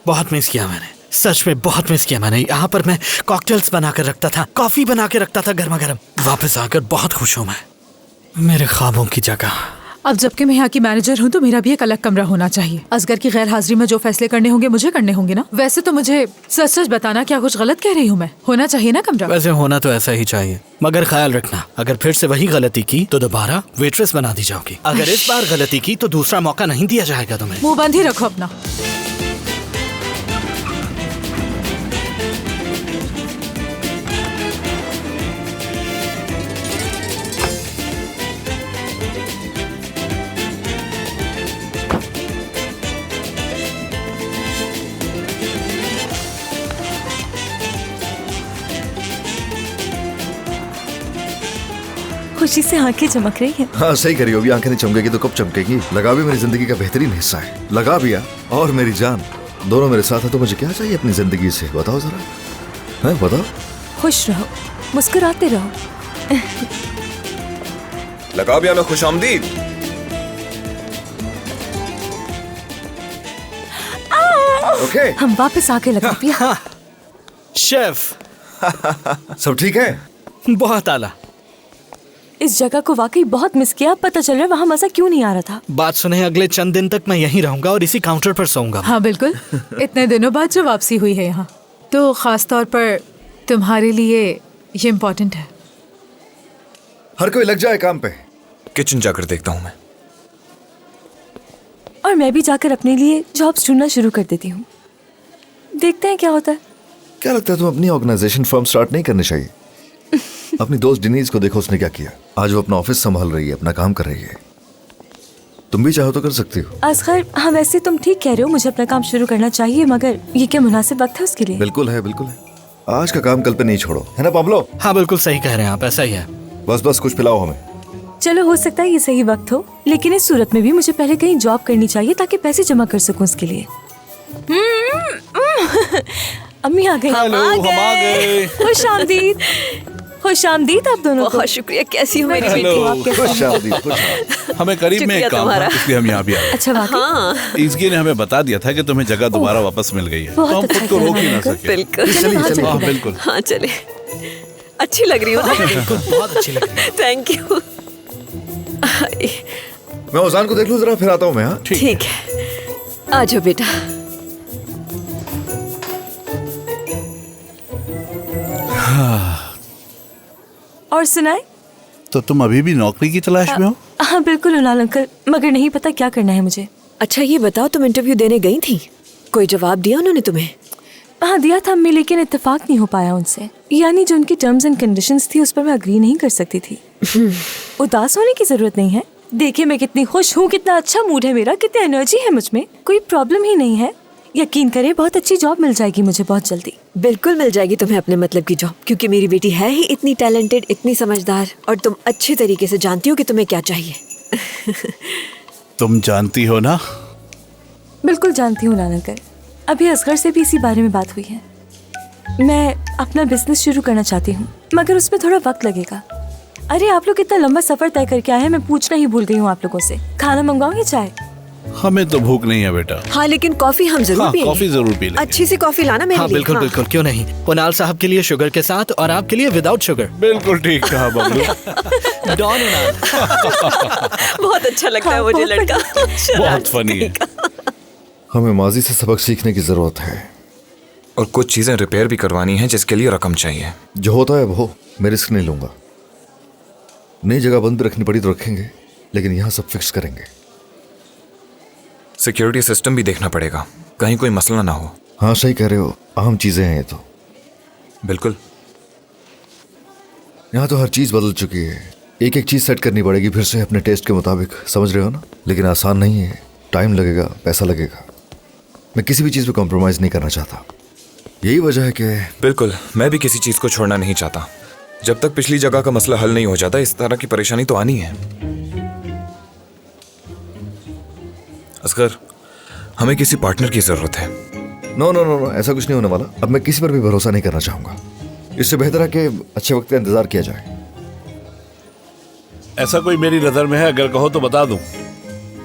बहुत मिस किया मैंने, सच में बहुत मिस किया मैंने। यहाँ पर मैं कॉकटेल्स बना कर रखता था, कॉफी बना के रखता था गर्मा गर्म। वापस आकर बहुत खुश हूँ मैं, मेरे ख्वाबों की जगह। अब जबकि मैं यहाँ की मैनेजर हूँ तो मेरा भी एक अलग कमरा होना चाहिए। असगर की गैर हाजिरी में जो फैसले करने होंगे मुझे करने होंगे ना। वैसे तो मुझे सच सच बताना, क्या कुछ गलत कह रही हूँ मैं? होना चाहिए ना कमरा। वैसे होना तो ऐसा ही चाहिए, मगर ख्याल रखना अगर फिर से वही गलती की तो दोबारा वेट्रेस बना दी जाओगी। अगर इस बार गलती की तो दूसरा मौका नहीं दिया जाएगा तुम्हें। मुंह बंद ही रखो अपना। खुशी से आंखें चमक रही हैं। हाँ सही करी हो, अभी आंखें नहीं चमकेगी तो कब चमकेगी। लगा भी मेरी जिंदगी का बेहतरीन हिस्सा है, लगा भी और मेरी जान दोनों मेरे साथ है, तो मुझे क्या चाहिए अपनी जिंदगी से? बताओ जरा, है बताओ। खुश रहो, मुस्कुराते रहो। लगा भी में खुशामदीद। ओके हम वापस आके लगा पिया। शेफ सब ठीक है? बहुत आला। इस जगह को वाकई बहुत मिस किया। पता चल रहा है वहाँ मजा क्यों नहीं आ रहा था। बात सुने, अगले चंद दिन तक मैं यहीं रहूंगा और इसी काउंटर पर सोऊंगा। हाँ बिल्कुल। इतने दिनों बाद जो वापसी हुई है यहाँ, तो खास तौर पर तुम्हारे लिए ये इम्पोर्टेंट है। हर कोई लग जाए काम पे। किचन जाकर देखता हूँ मैं। और मैं भी जाकर अपने लिए जॉब्स ढूंढना शुरू कर देती हूँ। देखते हैं क्या होता है। क्या लगता है तुम अपनी ऑर्गेनाइजेशन फर्म स्टार्ट नहीं करनी चाहिए? अपनी दोस्त डिनीज को देखो, उसने क्या किया। आज वो अपना ऑफिस संभाल रही है, अपना काम कर रही है। तुम भी चाहो तो कर सकती हो। असगर, हाँ वैसे तुम ठीक कह रहे हो, मुझे अपना काम शुरू करना चाहिए, मगर ये क्या मुनासिब वक्त है उसके लिए? बिल्कुल है, बिल्कुल है। आज का काम कल पे नहीं छोड़ो, है ना पाब्लो? हाँ बिल्कुल सही कह रहे हैं आप, ऐसा ही है। बस कुछ पिलाओ हमें। चलो हो सकता है ये सही वक्त हो, लेकिन इस सूरत में भी मुझे पहले कहीं जॉब करनी चाहिए ताकि पैसे जमा कर सकूं उसके लिए। अम्मी आ गई। हेलो, हम आ गए। खुशामदीद। खुशामदीद आप दोनों को। बहुत शुक्रिया। कैसी हो मेरी हेलो। बेटी? आप कैसे हैं? खुशामदीद। हमें करीब में एक काम था, इसलिए हम यहाँ भी आए। अच्छा वाकई हाँ इसकी ने हमें बता दिया था कि तुम्हें जगह दोबारा वापस मिल गई है, तो बहुत हम अच्छा खुद को रोक ही ना किया, सके। बिल्कुल। चलो वहाँ चलते हाँ हैं। बिल्कुल। हाँ चले। अच्छी लग रही हो ना? बिल्कुल बहुत अच्छी लग रही है। Thank you. मैं ओजान को देख लूं जरा, फिर आता हूँ मैं। हाँ ठीक है, आ जाओ बेटा। और सुनाए? तो तुम अभी भी नौकरी की तलाश में हो? हाँ बिल्कुल उलाल अंकल, मगर नहीं पता क्या करना है मुझे। अच्छा ये बताओ, तुम इंटरव्यू देने गई थी, कोई जवाब दिया उन्होंने तुम्हें? हाँ दिया था अम्मी, लेकिन इत्तेफाक नहीं हो पाया उनसे। यानी जो उनकी टर्म्स एंड कंडीशंस थी उस पर मैं अग्री नहीं कर सकती थी। उदास होने की जरूरत नहीं है। देखिए मैं कितनी खुश हूँ, कितना अच्छा मूड है मेरा, कितनी एनर्जी है मुझ में, कोई प्रॉब्लम ही नहीं है। यकीन करें बहुत अच्छी जॉब मिल जाएगी मुझे बहुत जल्दी। बिल्कुल मिल जाएगी तुम्हें अपने मतलब की जॉब, क्योंकि मेरी बेटी है ही इतनी टैलेंटेड, इतनी समझदार, और तुम अच्छे तरीके से जानती हो कि तुम्हें क्या चाहिए। तुम जानती हो ना? बिल्कुल जानती हूँ उलाल अंकल। अभी असगर से भी इसी बारे में बात हुई है। मैं अपना बिजनेस शुरू करना चाहती हूँ, मगर उसमें थोड़ा वक्त लगेगा। अरे आप लोग इतना लंबा सफर तय करके आए हैं, मैं पूछना ही भूल गई हूँ आप लोगों से। खाना मंगवाऊँ या चाय? हमें तो भूख नहीं है बेटा। हाँ लेकिन कॉफी हम जरूर हाँ पिएंगे। कॉफी जरूर पी लेंगे। अच्छी सी कॉफी लाना मेरे हाँ लिए। बिल्कुल बिल्कुल, क्यों नहीं। कुणाल साहब के लिए शुगर के साथ और आपके लिए विदाउट शुगर। बिल्कुल ठीक कहा बबलू। डॉन उनाल। बहुत अच्छा लगता है मुझे लड़का। बहुत फनी है। हमें माजी से सबक सीखने की जरूरत है, और कुछ चीजें रिपेयर भी करवानी है जिसके लिए रकम चाहिए। जो होता है वो, मैं रिस्क नहीं लूंगा। नई जगह बंद भी रखनी पड़ी तो रखेंगे, लेकिन यहाँ सब फिक्स करेंगे। सिक्योरिटी सिस्टम भी देखना पड़ेगा, कहीं कोई मसला ना हो। हाँ सही कह रहे हो, अहम चीजें हैं ये तो। बिल्कुल। यहाँ तो हर चीज बदल चुकी है, एक एक चीज सेट करनी पड़ेगी फिर से अपने टेस्ट के मुताबिक, समझ रहे हो ना? लेकिन आसान नहीं है, टाइम लगेगा, पैसा लगेगा। मैं किसी भी चीज पे कॉम्प्रोमाइज नहीं करना चाहता। यही वजह है कि बिल्कुल, मैं भी किसी चीज को छोड़ना नहीं चाहता। जब तक पिछली जगह का मसला हल नहीं हो जाता, इस तरह की परेशानी तो आनी है। असगर, हमें किसी पार्टनर की जरूरत है। नो नो नो नो, ऐसा कुछ नहीं होने वाला। अब मैं किसी पर भी भरोसा नहीं करना चाहूंगा। इससे बेहतर है कि अच्छे वक्त का इंतजार किया जाए। ऐसा कोई मेरी नजर में है, अगर कहो तो बता दूं।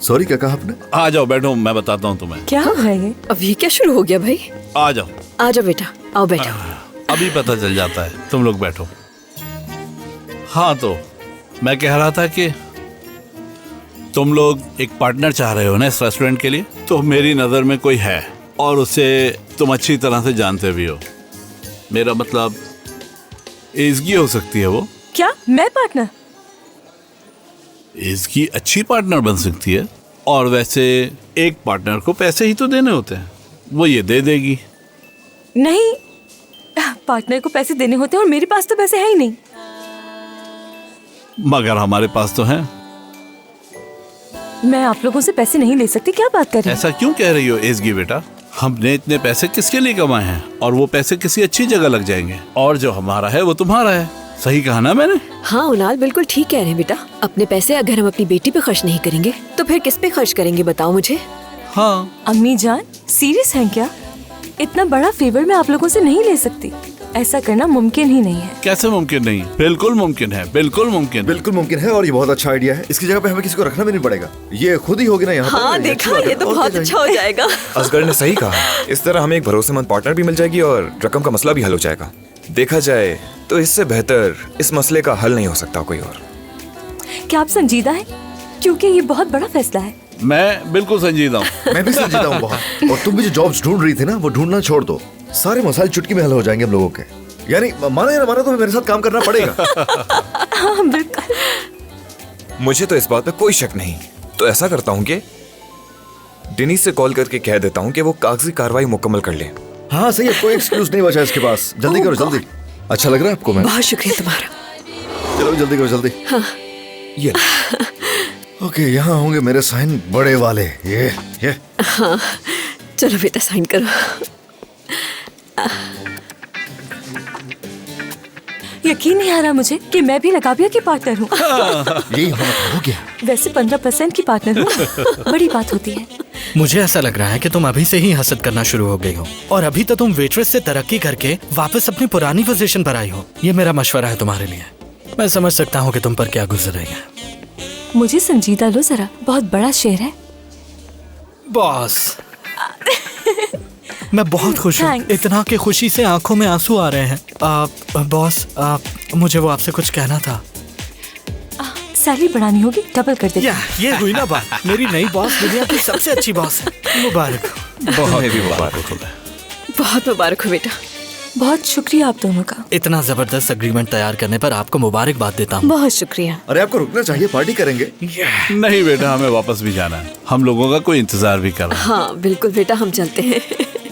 सॉरी, क्या कहा आपने? आ जाओ बैठो, मैं बताता हूँ तुम्हें। क्या हो है ये? अब ये क्या शुरू हो गया भाई? आ जाओ, आ जाओ बेटा, आओ बैठो। अभी पता चल जाता है, तुम लोग बैठो। हाँ, तो मैं कह रहा था कि तुम लोग एक पार्टनर चाह रहे हो ना इस रेस्टोरेंट के लिए। तो मेरी नज़र में कोई है और उसे तुम अच्छी तरह से जानते भी हो। मेरा मतलब इसकी हो सकती है वो। क्या मैं पार्टनर? इसकी अच्छी पार्टनर बन सकती है। और वैसे एक पार्टनर को पैसे ही तो देने होते हैं, वो ये दे देगी। नहीं, पार्टनर को पैसे देने होते हैं और मेरे पास तो पैसे है ही नहीं। मगर हमारे पास तो हैं। मैं आप लोगों से पैसे नहीं ले सकती। क्या बात कर रही हैं? ऐसा क्यों कह रही हो एसगी बेटा? हमने इतने पैसे किसके लिए कमाए हैं और वो पैसे किसी अच्छी जगह लग जाएंगे। और जो हमारा है वो तुम्हारा है। सही कहा ना मैंने? हाँ उनाल बिल्कुल ठीक कह रहे हैं बेटा। अपने पैसे अगर हम अपनी बेटी पे खर्च नहीं करेंगे तो फिर किस पे खर्च करेंगे बताओ मुझे। हाँ। अम्मी जान सीरियस हैं क्या? इतना बड़ा फेवर मैं आप लोगों से नहीं ले सकती। ऐसा करना मुमकिन ही नहीं है। कैसे मुमकिन नहीं? बिल्कुल मुमकिन है, बिल्कुल मुमकिन। बिल्कुल मुमकिन है और ये बहुत अच्छा आइडिया है। इसकी जगह पे हमें किसी को रखना भी नहीं पड़ेगा, ये खुद ही होगी ना यहाँ हाँ देखा, ये तो बहुत अच्छा हो जाएगा। असगर ने सही कहा। इस तरह हमें एक भरोसेमंद पार्टनर भी मिल जाएगी और रकम का मसला भी हल हो जाएगा। देखा जाए तो इससे बेहतर इस मसले का हल नहीं हो सकता कोई और। क्या आप संजीदा हैं? क्योंकि ये बहुत बड़ा फैसला है। मैं बिल्कुल संजीदा हूँ। मैं भी संजीदा हूँ बहुत। और तुम भी जो जॉब्स ढूंढ रही थी ना, वो ढूंढना छोड़ दो। सारे मसाले चुटकी में हल हो जाएंगे हम लोगों के। यानी माना या ना माना, तुम्हें मेरे साथ काम करना पड़ेगा। हाँ बिल्कुल। मुझे तो इस बात पे कोई शक नहीं। तो ऐसा करता हूँ कि डेनिस से कॉल करके कह देता हूँ कि वो कागजी कार्रवाई मुकम्मल कर ले। हाँ सही है, कोई एक्सक्यूज नहीं बचा इसके पास। जल्दी करो जल्दी। अच्छा लग रहा है आपको? मैं बहुत शुक्रिया तुम्हारा। चलो जल्दी करो जल्दी। हाँ। ये ओके, यहाँ होंगे मेरे साइन बड़े वाले। ये हाँ चलो बेटा साइन करो। यकीन नहीं आ रहा मुझे कि मैं भी लगाबिया की पार्टनर हूँ। यही हो गया। वैसे 15% की पार्टनर हूँ। बड़ी बात होती है। मुझे ऐसा लग रहा है कि तुम अभी से ही हसद करना शुरू हो गई हो और अभी तो तुम वेट्रेस से तरक्की करके वापस अपनी पुरानी पोजीशन पर आई हो। ये मेरा मशवरा है तुम्हारे लिए। मैं समझ सकता हूँ कि तुम पर क्या गुजर रही है। मुझे संजीदा लो जरा, बहुत बड़ा शेर है। बॉस मैं बहुत खुश हूँ, Thanks. इतना कि खुशी से आंखों में आंसू आ रहे हैं। बॉस मुझे वो आपसे कुछ कहना था। सैलरी बढ़ानी होगी, डबल कर देते। ये हुई ना बात। मेरी नई बॉस दुनिया की सबसे अच्छी बॉस है। मुबारक हो। बहुत भी मुबारक हो। बहुत मुबारक हो बेटा। बहुत शुक्रिया आप दोनों का। इतना जबरदस्त एग्रीमेंट तैयार करने पर आपको मुबारकबाद देता हूँ। बहुत शुक्रिया। अरे आपको रुकना चाहिए, पार्टी करेंगे। नहीं बेटा, हमें वापस भी जाना है। हम लोगों का कोई इंतजार भी कर रहा है। हाँ बिल्कुल बेटा, हम चलते हैं।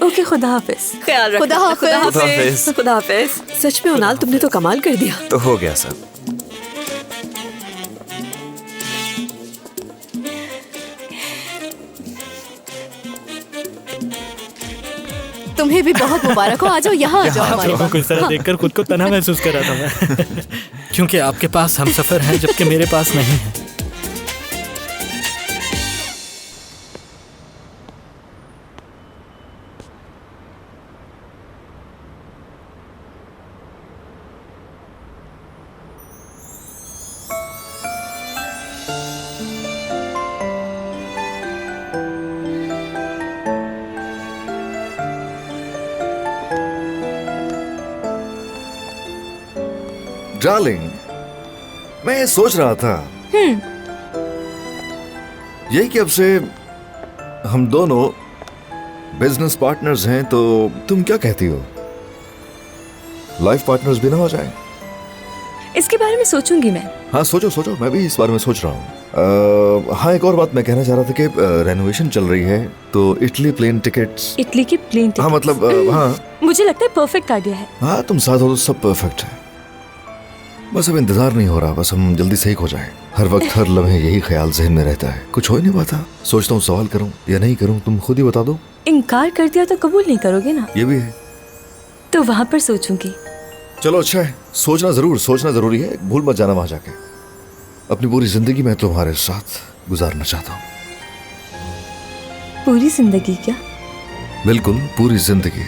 ओके, खुदा हाफिज। ख्याल रखना। खुदा हाफिज। खुदा हाफिज। खुदा हाफिज। सच में उनाल, तुमने तो कमाल कर दिया। तो हो गया सब। तुम्हें भी बहुत मुबारक हो। आ जाओ, यहाँ आ जाओ हमारे पास। कुछ तरह देखकर खुद को तना महसूस कर रहा था मैं। क्योंकि आपके पास हम सफर है जबकि मेरे पास नहीं है। डार्लिंग, मैं ये सोच रहा था यही कि अब से हम दोनों बिजनेस पार्टनर्स हैं, तो तुम क्या कहती हो? लाइफ पार्टनर्स भी ना हो जाए? इसके बारे में सोचूंगी मैं। हाँ सोचो सोचो, मैं भी इस बारे में सोच रहा हूँ। हाँ एक और बात मैं कहना चाह रहा था कि रेनोवेशन चल रही है, तो इटली प्लेन टिकट्स। इटली की प्लेन हाँ मतलब हाँ मुझे लगता है परफेक्ट आइडिया है। हाँ, तुम साथ हो तो सब परफेक्ट है। बस अब इंतजार नहीं हो रहा, बस हम जल्दी सही हो जाए। हर वक्त हर लम्हे यही ख्याल जहन में रहता है, कुछ हो ही नहीं पाता। सोचता हूँ सवाल करूँ या नहीं करूँ, तुम खुद ही बता दो। इनकार कर दिया तो कबूल नहीं करोगे ना? ये भी है। तो वहाँ पर सोचूंगी। चलो अच्छा है, सोचना जरूरी है। भूल मत जाना वहां जाके। अपनी पूरी जिंदगी मैं तुम्हारे साथ गुजारना चाहता हूँ। पूरी जिंदगी क्या? बिल्कुल पूरी जिंदगी।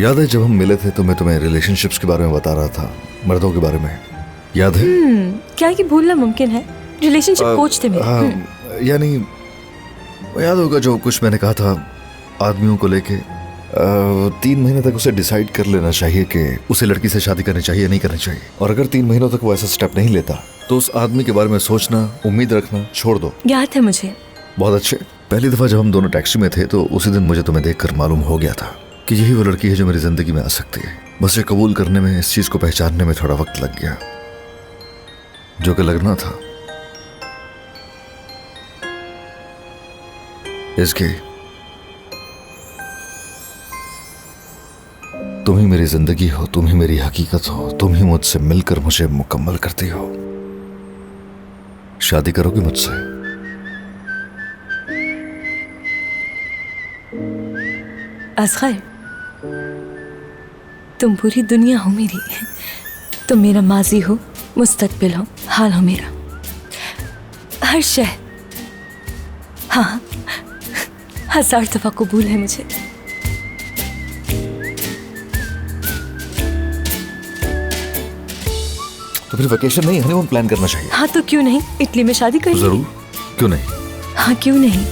याद है जब हम मिले थे तो मैं तुम्हें रिलेशनशिप्स के बारे में बता रहा था, मर्दों के बारे में, याद है? क्या ये भूलना मुमकिन है? रिलेशनशिप कोच थे मेरे। यानी वो याद होगा जो कुछ मैंने कहा था आदमियों को लेके 3 महीने तक उसे डिसाइड कर लेना चाहिए कि उसे लड़की से शादी करनी चाहिए नहीं करनी चाहिए। और अगर 3 महीनों तक वो ऐसा स्टेप नहीं लेता तो उस आदमी के बारे में सोचना, उम्मीद रखना छोड़ दो। याद है मुझे। बहुत अच्छे। पहली दफा जब हम दोनों टैक्सी में थे तो उसी दिन मुझे तुम्हें देखकर मालूम हो गया था कि यही वो लड़की है जो मेरी जिंदगी में आ सकती है। बस ये कबूल करने में, इस चीज को पहचानने में थोड़ा वक्त लग गया, जो कि लगना था। इसके तुम ही मेरी जिंदगी हो, तुम ही मेरी हकीकत हो, तुम ही मुझसे मिलकर मुझे मुकम्मल करती हो। शादी करोगी मुझसे? असगर, तुम पूरी दुनिया हो मेरी। तुम मेरा माजी हो, मुस्तकबिल हो, हाल हो मेरा, हर शय। हाँ, 1000 दफा कबूल है मुझे। तो फिर वेकेशन नहीं, हनीमून प्लान करना चाहिए। हाँ तो क्यों नहीं, इटली में शादी कर ली। जरूर, क्यों नहीं? हाँ क्यों नहीं।